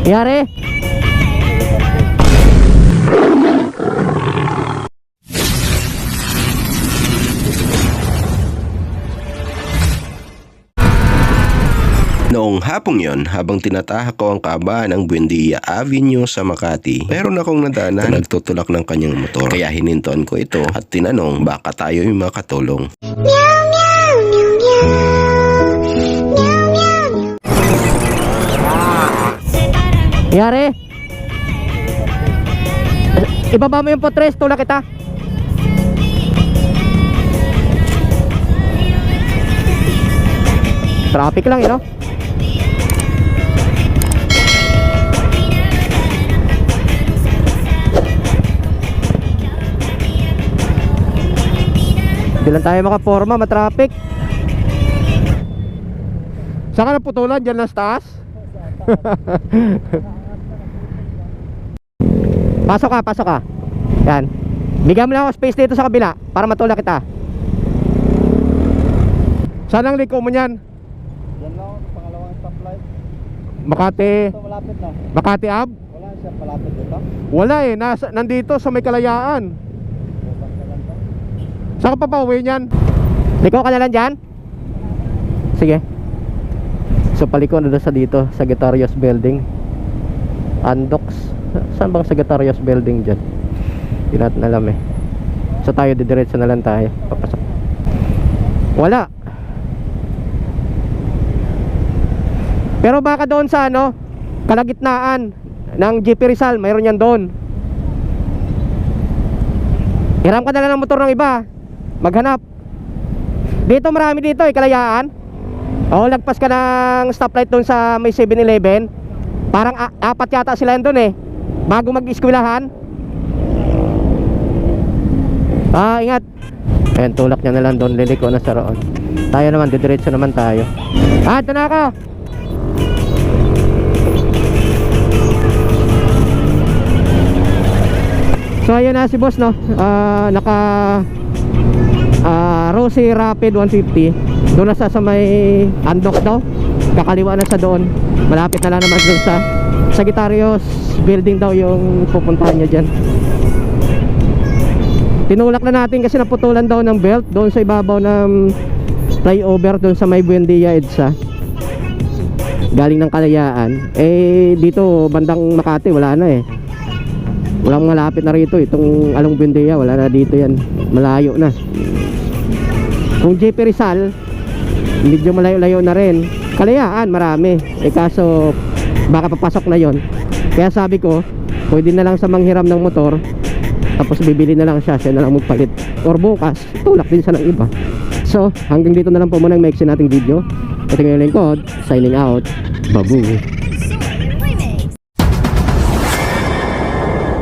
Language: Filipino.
Yari. Noong hapong yon, habang tinatahak ko ang kahabaan ng Buendia Avenue sa Makati, meron akong nadaanan na nagtutulak ng kanyang motor. Kaya hinintuan ko ito at tinanong baka tayo'y makatulong. Yari. Ibaba mo yung potres, tulak kita. Traffic lang, no? Hindi lang tayo makaporma, matraffic. Saan ka naputulan? Diyan lang sa taas? Pasok ka, pasok ka. Yan. Bigyan mo lang ako space dito sa kabila para matulak kita. Saan ang liko mo niyan? Yan lang ako sa pangalawang stoplight. Makati. Ito malapit na. Makati Ave? Wala siya malapit dito. Wala eh, nandito sa may Kalayaan. Bukas na lang to. Saan ka pa pauwi niyan? Liko ka na lang dyan? Sige. So paliko na doon sa dito, Sagittarius Building, Andox. Saan bang Sagittarius Building dyan? Hindi natin alam eh. So tayo didiretso na lang tayo. Papasok. Wala. Pero baka doon sa ano, kalagitnaan ng GP Rizal, mayroon yan doon. Hiram ka na lang ng motor ng iba. Maghanap. Dito marami dito eh, Kalayaan. O lagpas ka ng stoplight doon sa may 7-Eleven. Parang apat yata sila doon eh, bago mag-eskwelahan. Ingat. Ayan, tulak niya na lang doon, liliko na sa roon. Tayo naman, didiretso naman tayo. Ito na ako. So ayun na si boss, no. Naka Rosie Rapid 150. Doon na sa may Andox daw. Kakaliwa na sa doon. Malapit na lang naman doon sa Sagittarius Building daw yung pupuntahan niya dyan. Tinulak na natin kasi naputulan daw ng belt doon sa ibabaw ng flyover doon sa may Buendia EDSA. Galing ng Kalayaan. Eh dito bandang Makati wala na eh. Walang malapit na rito. Itong Along Buendia wala na dito yan. Malayo na. Kung JP Rizal, medyo malayo-layo na rin. Kalayaan marami. Eh kaso baka papasok na yon. Kaya sabi ko, pwede na lang sa manghiram ng motor, tapos bibili na lang siya na lang magpalit. Or bukas, tulak din siya ng iba. So hanggang dito na lang po muna ang maiksi nating video. Ito yung lingkod, signing out. Babu.